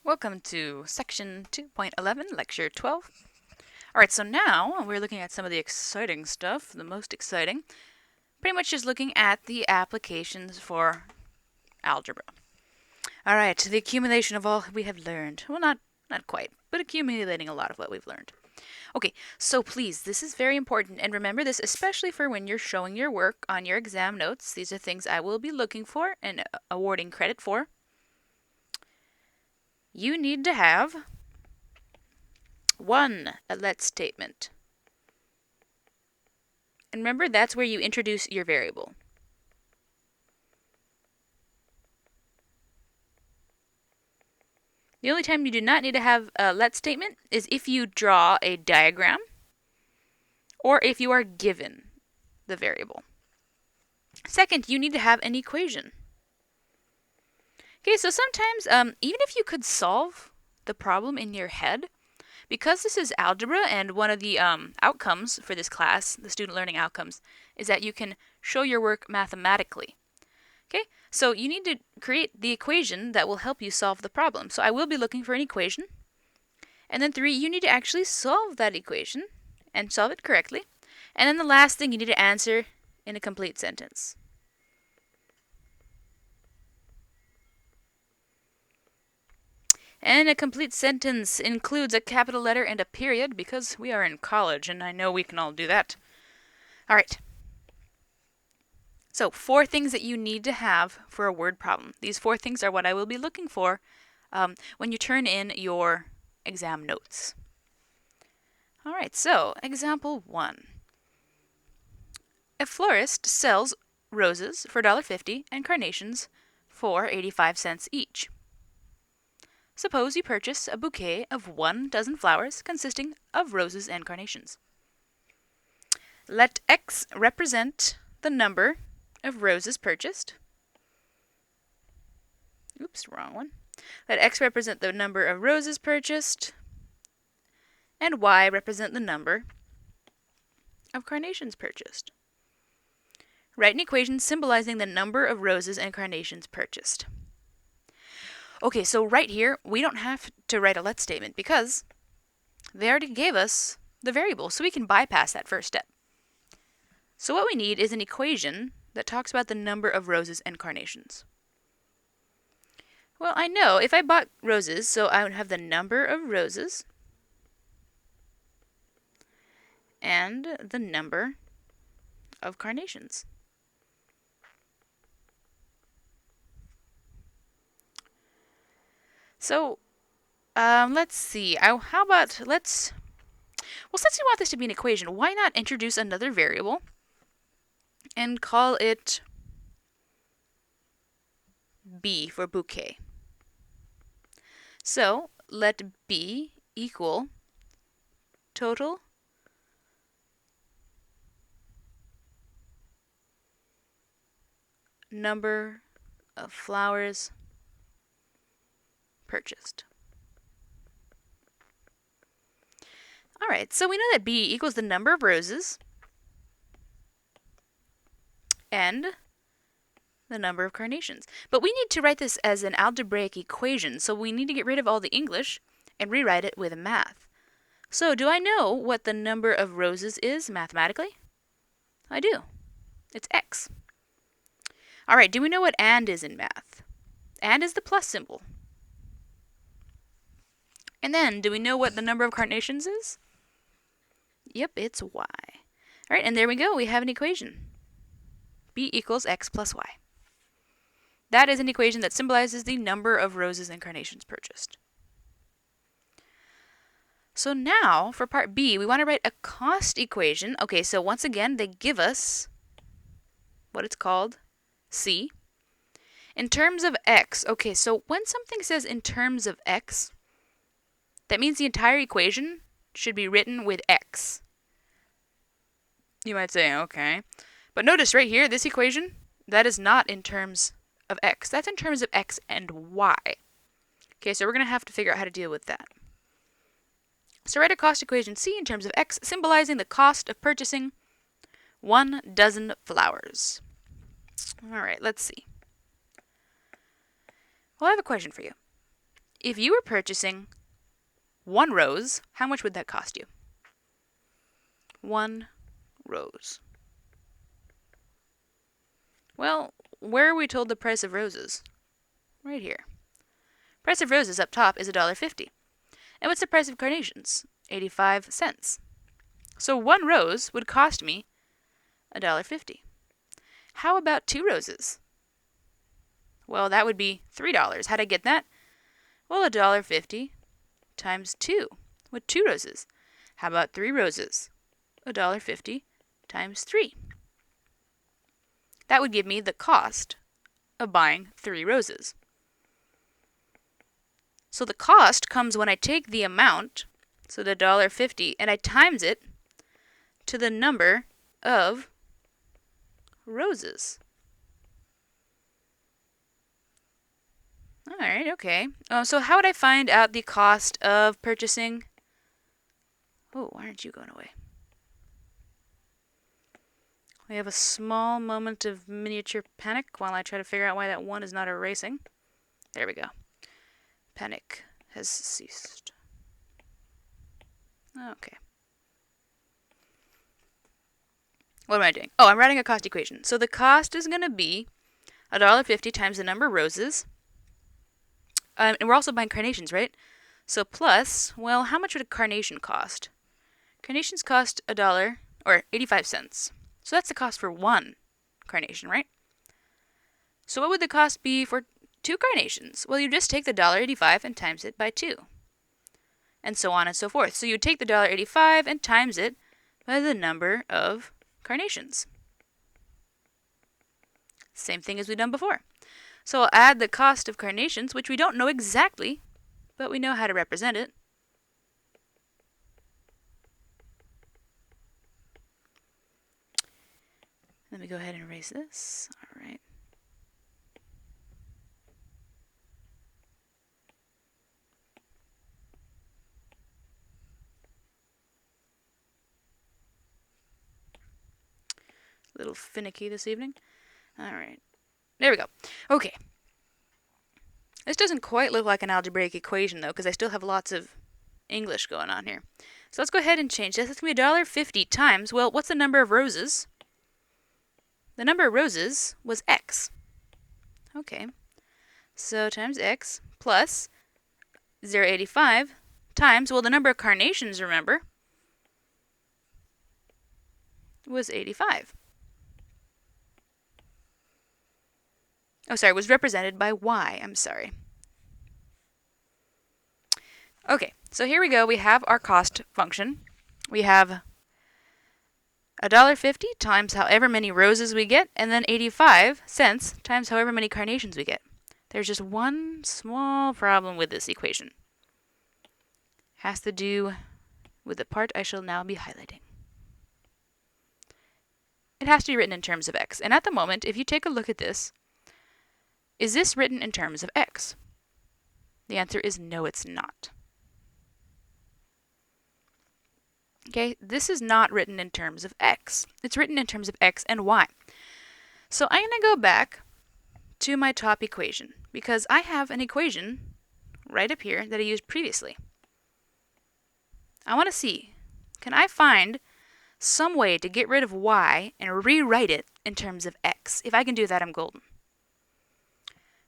Welcome to section 2.11, lecture 12. Alright, so now we're looking at some of the exciting stuff, the most exciting. Pretty much just looking at the applications for algebra. Alright, the accumulation of all we have learned. Well, not quite, but accumulating a lot of what we've learned. Okay, so please, this is very important, and remember this especially for when you're showing your work on your exam notes. These are things I will be looking for and awarding credit for. You need to have a let statement. And remember, that's where you introduce your variable. The only time you do not need to have a let statement is if you draw a diagram or if you are given the variable. Second, you need to have an equation. Okay, so sometimes, even if you could solve the problem in your head, because this is algebra and one of the outcomes for this class, the student learning outcomes, is that you can show your work mathematically. Okay, so you need to create the equation that will help you solve the problem. So I will be looking for an equation. And then 3, you need to actually solve that equation and solve it correctly. And then the last thing, you need to answer in a complete sentence. And a complete sentence includes a capital letter and a period because we are in college and I know we can all do that. All right. So 4 things that you need to have for a word problem. These 4 things are what I will be looking for when you turn in your exam notes. All right, so example 1. A florist sells roses for $1.50 and carnations for 85 cents each. Suppose you purchase a bouquet of 1 dozen flowers consisting of roses and carnations. Let X represent the number of roses purchased. Oops, wrong one. Let X represent the number of roses purchased, and Y represent the number of carnations purchased. Write an equation symbolizing the number of roses and carnations purchased. Okay, so right here, we don't have to write a let statement because they already gave us the variable, so we can bypass that first step. So what we need is an equation that talks about the number of roses and carnations. Well, I know if I bought roses, so I would have the number of roses and the number of carnations. So, let's see. Well, since we want this to be an equation, why not introduce another variable and call it B for bouquet? So, let B equal total number of flowers purchased. Alright, so we know that B equals the number of roses and the number of carnations. But we need to write this as an algebraic equation, so we need to get rid of all the English and rewrite it with math. So do I know what the number of roses is mathematically? I do. It's X. Alright, do we know what and is in math? And is the plus symbol. And then, do we know what the number of carnations is? Yep, it's Y. Alright, and there we go. We have an equation. B equals X plus Y. That is an equation that symbolizes the number of roses and carnations purchased. So now, for part B, we want to write a cost equation. Okay, so once again, they give us what it's called, C. In terms of X, okay, so when something says in terms of X, that means the entire equation should be written with X. You might say, okay. But notice right here, this equation, that is not in terms of X. That's in terms of X and Y. Okay, so we're going to have to figure out how to deal with that. So write a cost equation C in terms of X, symbolizing the cost of purchasing 1 dozen flowers. All right, let's see. Well, I have a question for you. if you were purchasing 1 rose, how much would that cost you? 1 rose. Well, where are we told the price of roses? Right here. Price of roses up top is $1.50. And what's the price of carnations? 85 cents. So 1 rose would cost me $1.50. How about 2 roses? Well, that would be $3. How'd I get that? Well, $1.50 times 2 with 2 roses. How about 3 roses? $1.50 times 3. That would give me the cost of buying 3 roses. So the cost comes when I take the amount, so the $1.50, and I times it to the number of roses. Alright, okay. So how would I find out the cost of purchasing? Oh, why aren't you going away? We have a small moment of miniature panic while I try to figure out why that 1 is not erasing. There we go. Panic has ceased. Okay. What am I doing? Oh, I'm writing a cost equation. So the cost is going to be $1.50 times the number of roses. And we're also buying carnations, right? So plus, well, how much would a carnation cost? Carnations cost $1 or 85 cents. So that's the cost for 1 carnation, right? So what would the cost be for 2 carnations? Well, you just take the $1.85 and times it by 2. And so on and so forth. So you take the $1.85 and times it by the number of carnations. Same thing as we've done before. So I'll add the cost of carnations, which we don't know exactly, but we know how to represent it. Let me go ahead and erase this. All right. A little finicky this evening. All right. There we go. Okay. This doesn't quite look like an algebraic equation, though, because I still have lots of English going on here. So let's go ahead and change this. It's going to be $1.50 times, well, what's the number of roses? The number of roses was X. Okay. So times X plus 0.85 times, well, the number of carnations, remember, was 85. Oh, sorry, was represented by Y. I'm sorry. Okay, so here we go. We have our cost function. We have $1.50 times however many roses we get, and then 85 cents times however many carnations we get. There's just one small problem with this equation. Has to do with the part I shall now be highlighting. It has to be written in terms of X. And at the moment, if you take a look at this, is this written in terms of X? The answer is no, it's not. Okay, this is not written in terms of X. It's written in terms of X and Y. So I'm going to go back to my top equation because I have an equation right up here that I used previously. I want to see, can I find some way to get rid of Y and rewrite it in terms of X? If I can do that, I'm golden.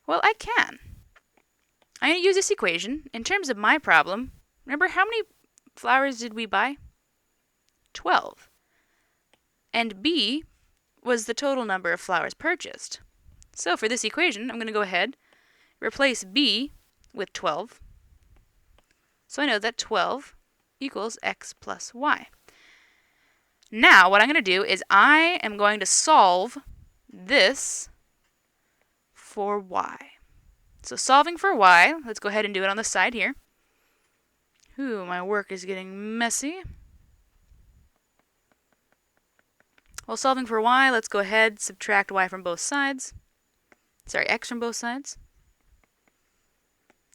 Well, I can. I'm going to use this equation in terms of my problem. Remember, how many flowers did we buy? 12. And B was the total number of flowers purchased. So for this equation, I'm going to go ahead, replace B with 12. So I know that 12 equals X plus Y. Now, what I'm going to do is I am going to solve this for Y. So solving for Y, let's go ahead and do it on the side here. Ooh, my work is getting messy. Well, solving for Y, let's go ahead, subtract Y from both sides. Sorry, X from both sides.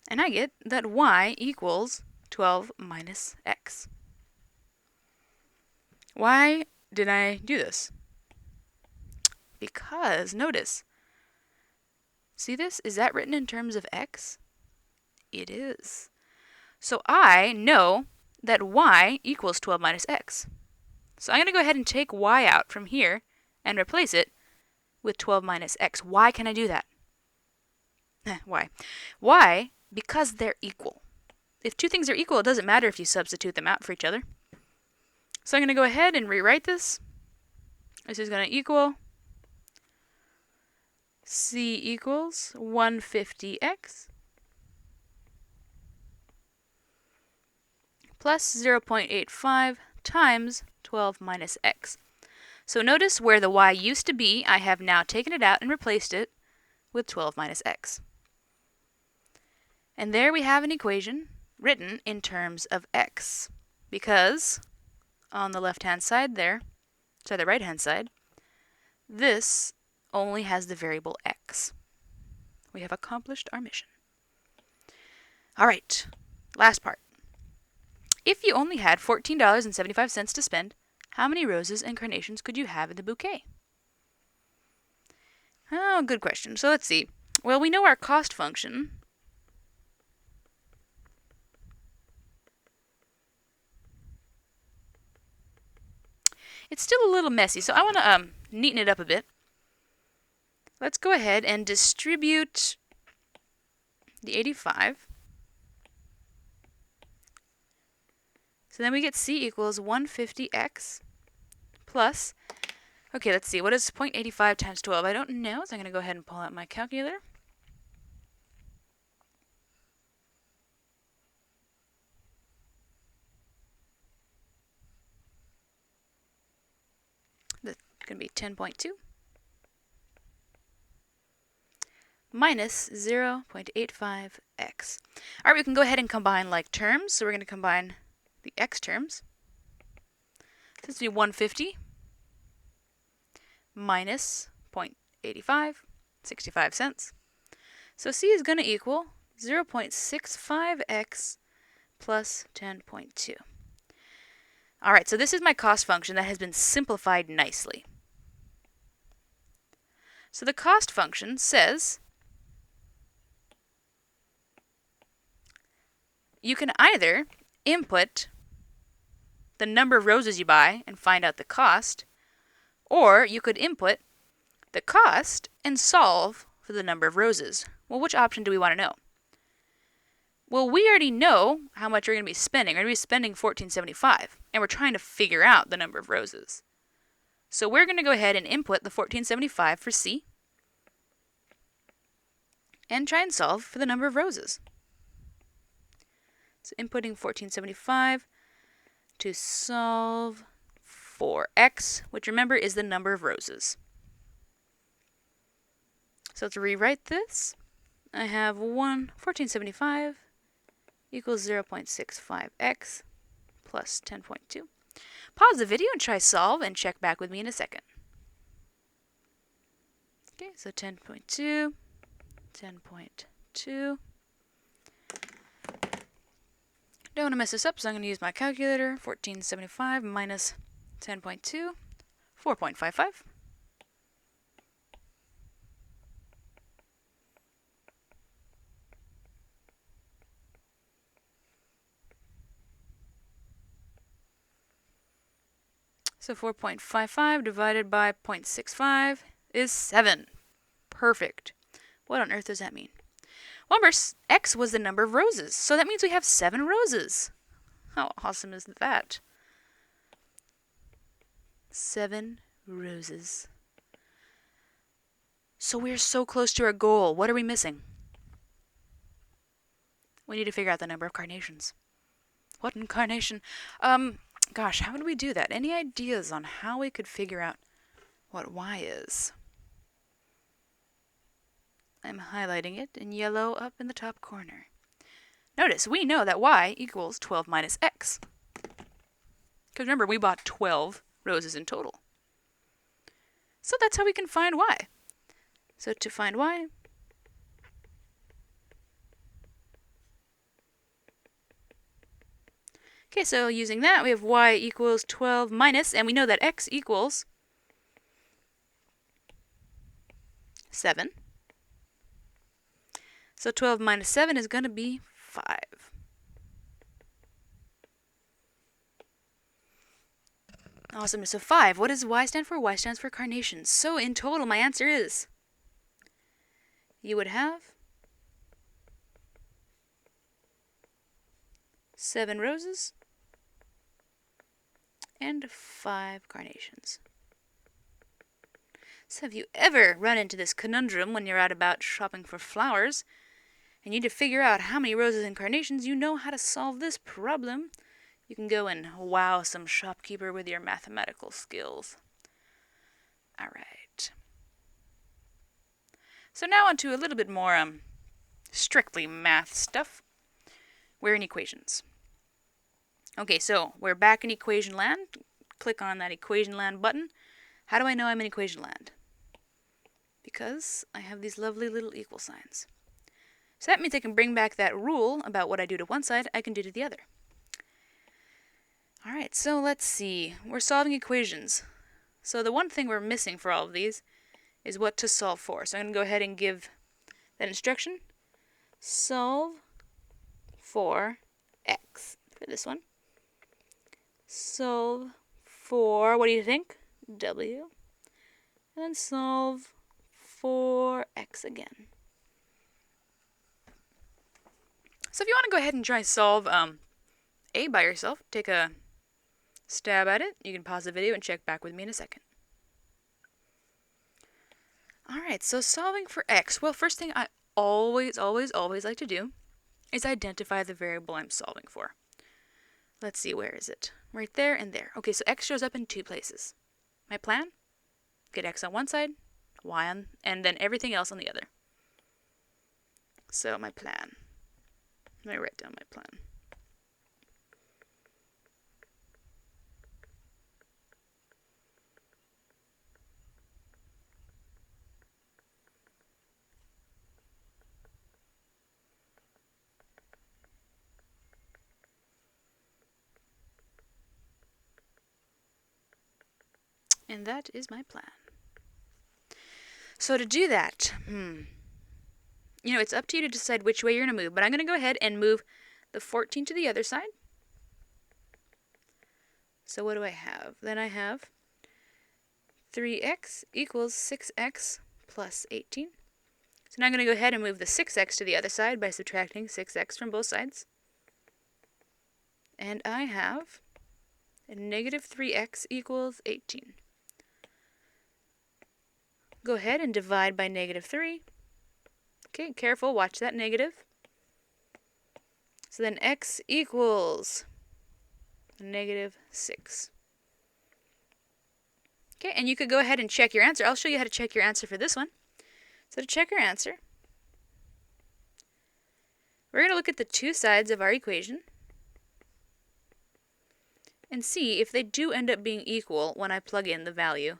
And I get that Y equals 12 minus X. Why did I do this? Because, notice, see this? Is that written in terms of X? It is. So I know that y equals 12 minus x. So I'm going to go ahead and take y out from here and replace it with 12 minus x. Why can I do that? Why? Why? Because they're equal. If two things are equal, it doesn't matter if you substitute them out for each other. So I'm going to go ahead and rewrite this. This is going to equal c equals 150x plus 0.85 times 12 minus x. So notice where the y used to be, I have now taken it out and replaced it with 12 minus x. And there we have an equation written in terms of x, because on the left-hand side there, sorry, the right-hand side, this only has the variable x. We have accomplished our mission. All right, last part. If you only had $14.75 to spend, how many roses and carnations could you have in the bouquet? Oh, good question. So let's see. Well, we know our cost function. It's still a little messy, so I want to neaten it up a bit. Let's go ahead and distribute the 85. So then we get c equals 150x plus, okay, let's see, what is 0.85 times 12? I don't know, so I'm going to go ahead and pull out my calculator. That's going to be 10.2 minus 0.85x. All right, we can go ahead and combine like terms. So we're going to combine the x terms. This will be 150 minus 0.85, 65 cents. So c is going to equal 0.65x plus 10.2. All right, so this is my cost function that has been simplified nicely. So the cost function says you can either input the number of roses you buy and find out the cost, or you could input the cost and solve for the number of roses. Well, which option do we want to know? Well, we already know how much we're going to be spending. We're going to be spending $14.75, and we're trying to figure out the number of roses. So we're going to go ahead and input the $14.75 for C and try and solve for the number of roses. So inputting $14.75 to solve for x, which remember is the number of roses. So to rewrite this, I have 14.75 equals 0.65x plus 10.2. Pause the video and try solve and check back with me in a second. Okay, so 10.2, 10.2. Don't want to mess this up, so I'm going to use my calculator. 14.75 minus 10.2, 4.55. So 4.55 divided by 0.65 is 7. Perfect. What on earth does that mean? Well, remember, x was the number of roses, so that means we have 7 roses. How awesome is that? 7 roses. So we're so close to our goal. What are we missing? We need to figure out the number of carnations. What incarnation? Gosh, how would we do that? Any ideas on how we could figure out what y is? I'm highlighting it in yellow up in the top corner. Notice, we know that y equals 12 minus x. Because remember, we bought 12 roses in total. So that's how we can find y. So to find y, okay, so using that, we have y equals 12 minus, and we know that x equals 7. So 12 minus 7 is going to be 5. Awesome. So 5. What does Y stand for? Y stands for carnations. So in total, my answer is you would have 7 roses and 5 carnations. So have you ever run into this conundrum when you're out about shopping for flowers and you need to figure out how many roses and carnations? You know how to solve this problem. You can go and wow some shopkeeper with your mathematical skills. All right. So now on to a little bit more strictly math stuff. We're in equations. Okay, so we're back in equation land. Click on that equation land button. How do I know I'm in equation land? Because I have these lovely little equal signs. So that means I can bring back that rule about what I do to one side, I can do to the other. Alright, so let's see. We're solving equations. So the one thing we're missing for all of these is what to solve for. So I'm going to go ahead and give that instruction. Solve for x for this one. Solve for, what do you think? W. And then solve for x again. So if you want to go ahead and try solve A by yourself, take a stab at it. You can pause the video and check back with me in a second. Alright, so solving for x. Well, first thing I always like to do is identify the variable I'm solving for. Let's see, where is it? Right there and there. Okay, so x shows up in 2 places. My plan? Get x on one side, y on, and then everything else on the other. So my plan. Let me write down my plan. And that is my plan. So to do that, it's up to you to decide which way you're going to move. But I'm going to go ahead and move the 14 to the other side. So what do I have? Then I have 3x equals 6x plus 18. So now I'm going to go ahead and move the 6x to the other side by subtracting 6x from both sides. And I have negative 3x equals 18. Go ahead and divide by negative 3. Okay, careful, watch that negative. So then x equals negative 6. Okay, and you could go ahead and check your answer. I'll show you how to check your answer for this one. So to check our answer, we're going to look at the 2 sides of our equation and see if they do end up being equal when I plug in the value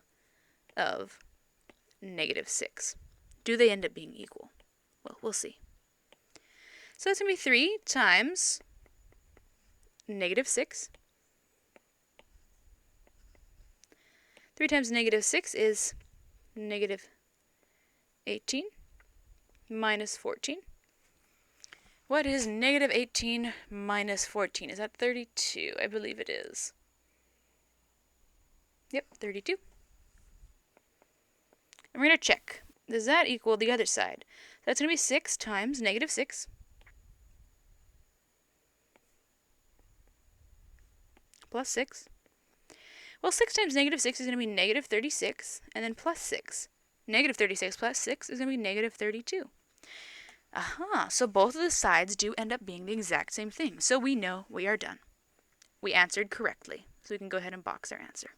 of negative 6. Do they end up being equal? Well, we'll see. So it's going to be 3 times negative 6. 3 times negative 6 is negative 18 minus 14. What is negative 18 minus 14? Is that 32? I believe it is. Yep, 32. And we're going to check. Does that equal the other side? That's going to be 6 times negative 6 plus 6. Well, 6 times negative 6 is going to be negative 36, and then plus 6. Negative 36 plus 6 is going to be negative 32. Aha, so both of the sides do end up being the exact same thing. So we know we are done. We answered correctly. So we can go ahead and box our answer.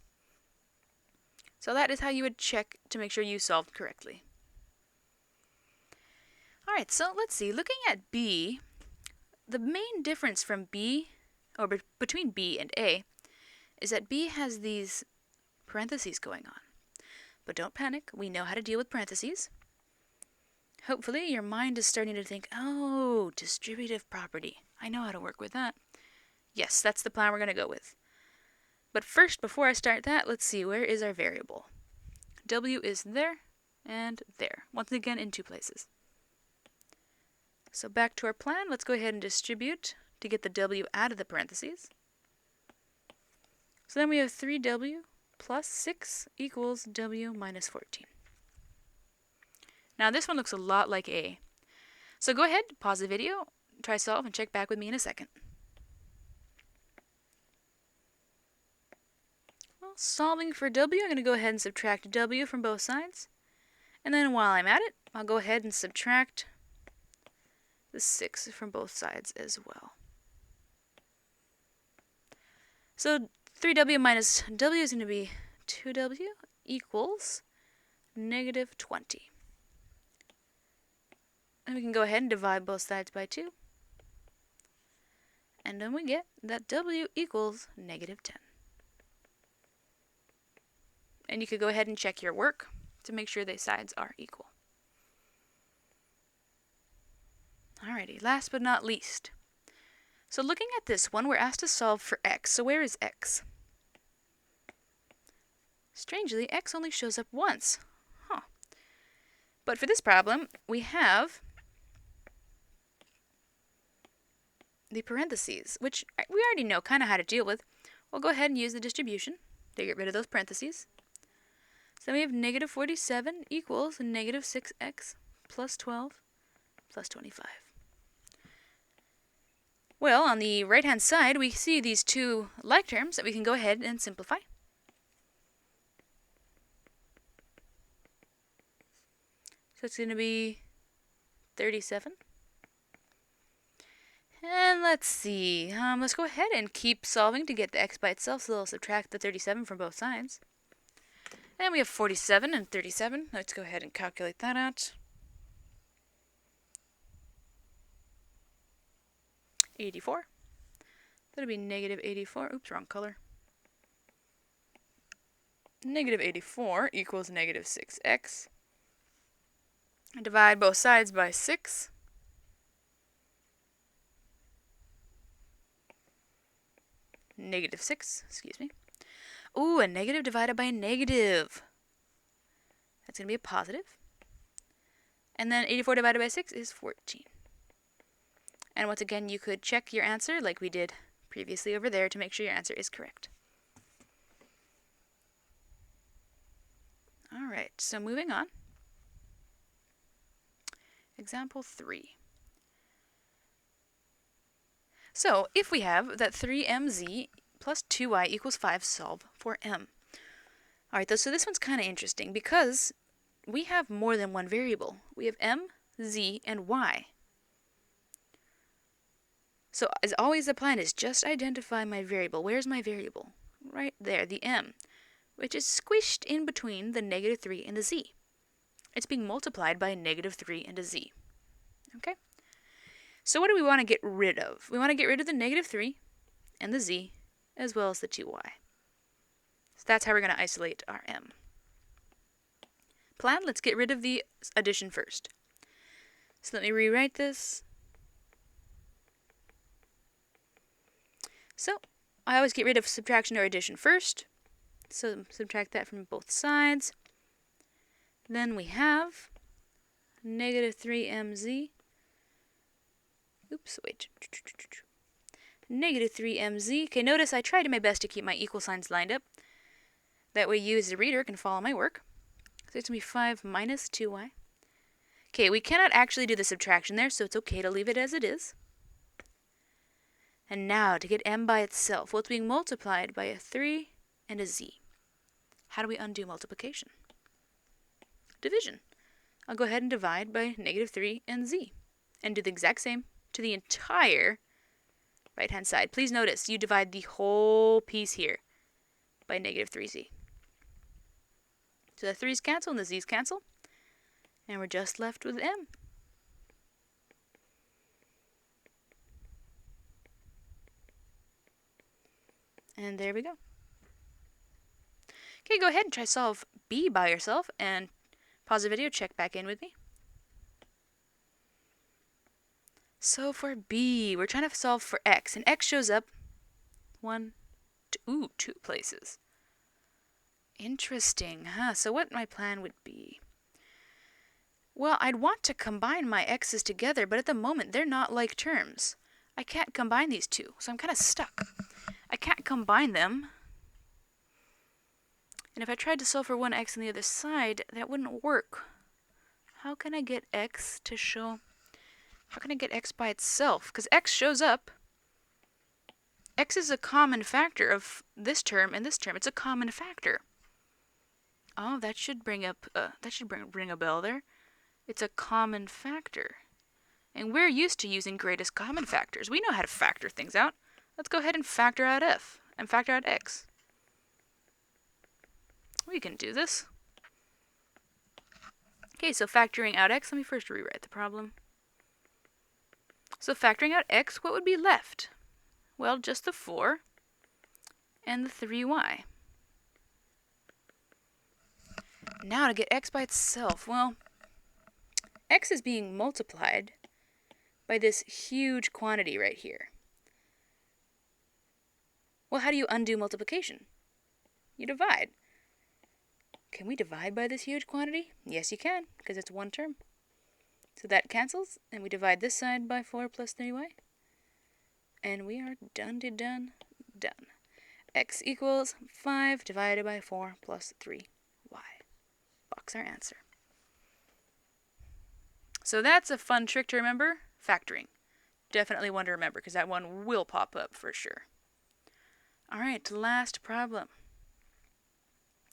So that is how you would check to make sure you solved correctly. Alright, so let's see. Looking at B, the main difference from B, or between B and A, is that B has these parentheses going on. But don't panic. We know how to deal with parentheses. Hopefully your mind is starting to think, oh, distributive property. I know how to work with that. Yes, that's the plan we're going to go with. But first, before I start that, let's see, where is our variable? W is there and there. Once again, in 2 places. So back to our plan, let's go ahead and distribute to get the w out of the parentheses. So then we have 3w plus 6 equals w minus 14. Now this one looks a lot like A. So go ahead, pause the video, try solve, and check back with me in a second. Well, solving for w, I'm going to go ahead and subtract w from both sides. And then while I'm at it, I'll go ahead and subtract the 6 from both sides as well. So 3w minus w is going to be 2w equals negative 20. And we can go ahead and divide both sides by 2. And then we get that w equals negative 10. And you could go ahead and check your work to make sure the sides are equal. Alrighty, last but not least. So looking at this one, we're asked to solve for x. So where is x? Strangely, x only shows up once. But for this problem, we have the parentheses, which we already know kind of how to deal with. We'll go ahead and use the distribution to get rid of those parentheses. So we have negative 47 equals negative 6x plus 12 plus 25. Well, on the right-hand side, we see these two like terms that we can go ahead and simplify. So it's going to be 37. And let's see, let's go ahead and keep solving to get the x by itself, so they'll subtract the 37 from both sides. And we have 47 and 37. Let's go ahead and calculate that out. 84. That'll be negative 84. Oops, wrong color. Negative 84 equals negative 6x. I divide both sides by 6. Negative 6, excuse me. Ooh, a negative divided by a negative. That's going to be a positive. And then 84 divided by 6 is 14. And once again, you could check your answer like we did previously over there to make sure your answer is correct. Alright, so moving on. Example 3. So, if we have that 3mz plus 2y equals 5, solve for m. Alright, so this one's kind of interesting because we have more than one variable. We have m, z, and y. So, as always, the plan is just identify my variable. Where's my variable? Right there, the m, which is squished in between the negative 3 and the z. It's being multiplied by a negative 3 and a z. Okay? So what do we want to get rid of? We want to get rid of the negative 3 and the z, as well as the 2y. So that's how we're going to isolate our m. Plan, let's get rid of the addition first. So let me rewrite this. So I always get rid of subtraction or addition first. So subtract that from both sides. Then we have negative 3mz. Oops, wait. Negative 3mz. Okay, notice I tried my best to keep my equal signs lined up. That way you as a reader can follow my work. So it's going to be 5 minus 2y. Okay, we cannot actually do the subtraction there, so it's okay to leave it as it is. And now, to get m by itself, well, it's being multiplied by a 3 and a z. How do we undo multiplication? Division. I'll go ahead and divide by negative 3 and z. And do the exact same to the entire right-hand side. Please notice, you divide the whole piece here by negative 3z. So the 3's cancel and the z's cancel. And we're just left with m. And there we go. Okay, go ahead and try solve b by yourself and pause the video, check back in with me. So for b, we're trying to solve for x, and x shows up two places. Interesting, huh? So what my plan would be? Well, I'd want to combine my x's together, but at the moment they're not like terms. I can't combine these two, so I'm kind of stuck. I can't combine them. And if I tried to solve for one x on the other side, that wouldn't work. How can I get x to show... How can I get x by itself? Because x shows up. X is a common factor of this term and this term. It's a common factor. Oh, that should bring up... ring a bell there. It's a common factor. And we're used to using greatest common factors. We know how to factor things out. Let's go ahead and factor out f and factor out x. We can do this. Okay, so factoring out x, let me first rewrite the problem. So factoring out x, what would be left? Well, just the 4 and the 3y. Now to get x by itself, well, x is being multiplied by this huge quantity right here. Well, how do you undo multiplication? You divide. Can we divide by this huge quantity? Yes, you can, because it's one term. So that cancels, and we divide this side by 4 plus 3y. And we are done. X equals 5 divided by 4 plus 3y. Box our answer. So that's a fun trick to remember, factoring. Definitely one to remember, because that one will pop up for sure. All right, last problem.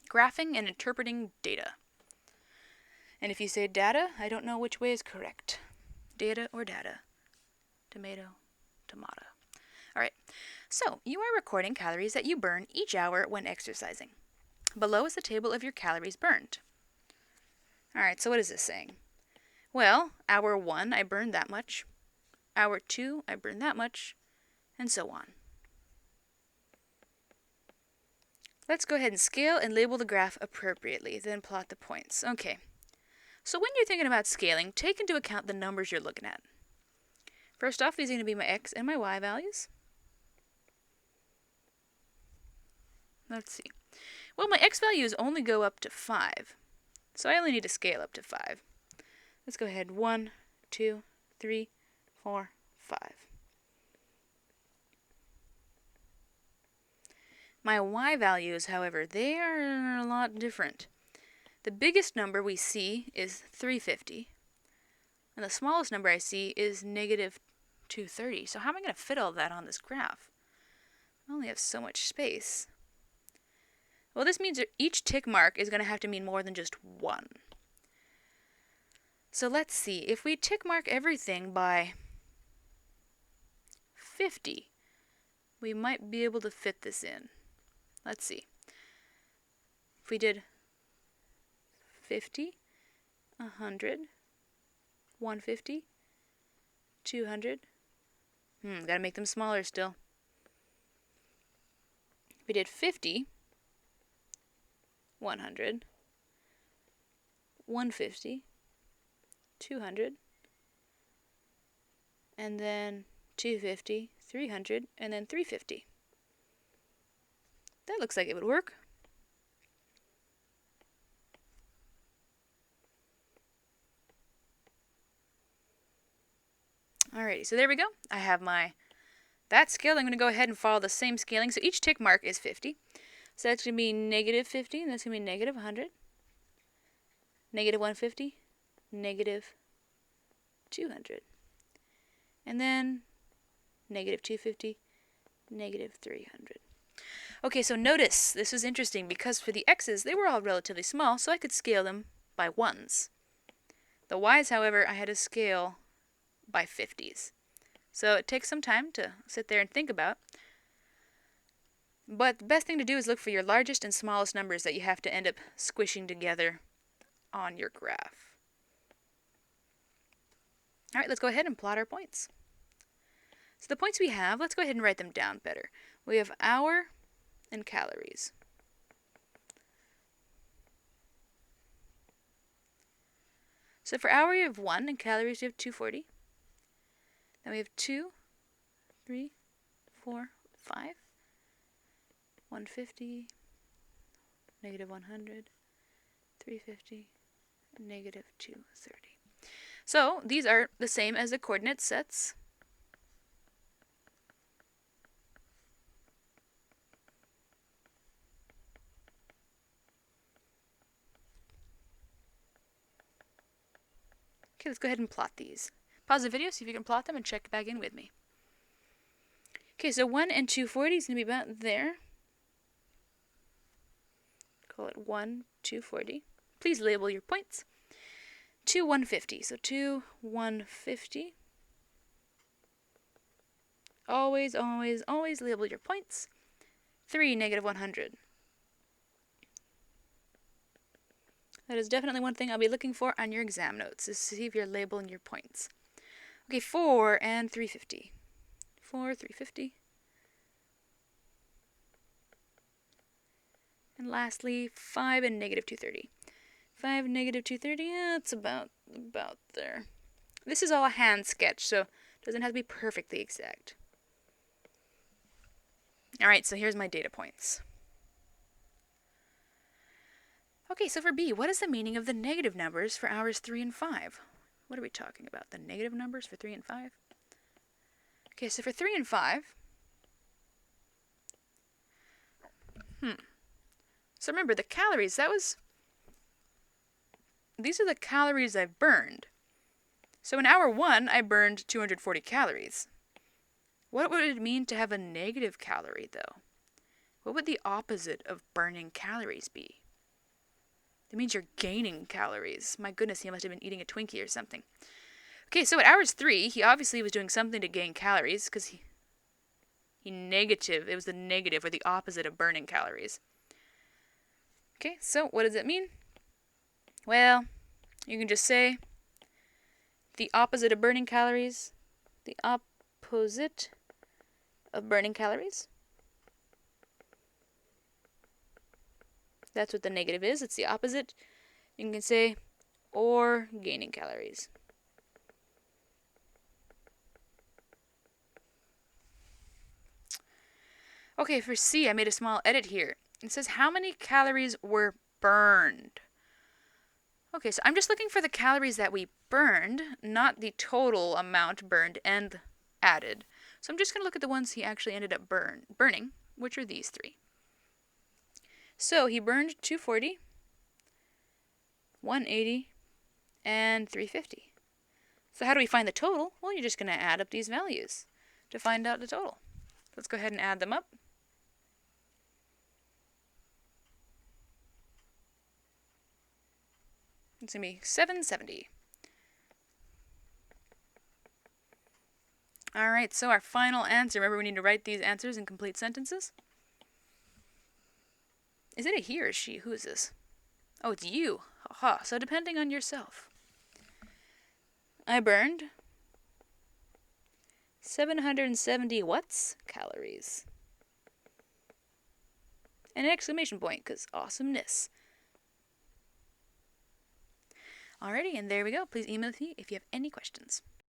Graphing and interpreting data. And if you say data, I don't know which way is correct. Data or data? Tomato, tomato. All right, so you are recording calories that you burn each hour when exercising. Below is the table of your calories burned. All right, so what is this saying? Well, hour 1, I burned that much. Hour 2, I burned that much, and so on. Let's go ahead and scale and label the graph appropriately, then plot the points. Okay, so when you're thinking about scaling, take into account the numbers you're looking at. First off, these are going to be my x and my y values. Let's see. Well, my x values only go up to 5, so I only need to scale up to 5. Let's go ahead. 1, 2, 3, 4, 5. My y values, however, they are a lot different. The biggest number we see is 350, and the smallest number I see is negative 230. So how am I going to fit all that on this graph? I only have so much space. Well, this means that each tick mark is going to have to mean more than just 1. So let's see. If we tick mark everything by 50, we might be able to fit this in. Let's see. If we did 50, 100, 150, 200. Gotta make them smaller still. If we did 50, 100, 150, 200, and then 250, 300, and then 350. That looks like it would work. Alrighty, so there we go. I have that scale. I'm going to go ahead and follow the same scaling. So each tick mark is 50. So that's going to be negative 50, and that's going to be negative 100, negative 150, negative 200, and then negative 250, negative 300. Okay, so notice, this was interesting because for the x's, they were all relatively small, so I could scale them by 1s. The y's, however, I had to scale by 50s. So it takes some time to sit there and think about. But the best thing to do is look for your largest and smallest numbers that you have to end up squishing together on your graph. All right, let's go ahead and plot our points. So the points we have, let's go ahead and write them down better. We have hour and calories. So for hour, you have 1, and calories, you have 240. Then we have 2, 3, 4, 5, 150, negative 100, 350, negative 230. So these are the same as the coordinate sets. Okay, let's go ahead and plot these. Pause the video, see if you can plot them, and check back in with me. Okay, so 1 and 240 is going to be about there. Call it 1, 240. Please label your points. 2, 150. So 2, 150. Always, always, always label your points. 3, negative 100. That is definitely one thing I'll be looking for on your exam notes, is to see if you're labeling your points. Okay, 4 and 350. 4, 350. And lastly, 5 and negative 230. 5, negative 230, yeah, it's about there. This is all a hand sketch, so it doesn't have to be perfectly exact. Alright, so here's my data points. Okay, so for B, what is the meaning of the negative numbers for hours 3 and 5? What are we talking about? The negative numbers for 3 and 5? Okay, so for 3 and 5, so remember, the calories, these are the calories I've burned. So in hour 1, I burned 240 calories. What would it mean to have a negative calorie, though? What would the opposite of burning calories be? That means you're gaining calories. My goodness, he must have been eating a Twinkie or something. Okay, so at hours 3, he obviously was doing something to gain calories, because it was the negative, or the opposite of burning calories. Okay, so what does it mean? Well, you can just say the opposite of burning calories. The opposite of burning calories. That's what the negative is. It's the opposite. You can say, or gaining calories. Okay, for C, I made a small edit here. It says how many calories were burned. Okay, so I'm just looking for the calories that we burned, not the total amount burned and added. So I'm just going to look at the ones he actually ended up burning, which are these 3. So he burned 240, 180, and 350. So how do we find the total? Well, you're just going to add up these values to find out the total. Let's go ahead and add them up. It's going to be 770. Alright, so our final answer. Remember, we need to write these answers in complete sentences. Is it a he or she? Who is this? Oh, it's you. Haha. So depending on yourself. I burned 770 what's? Calories. And an exclamation point, because awesomeness. Alrighty, and there we go. Please email me if you have any questions.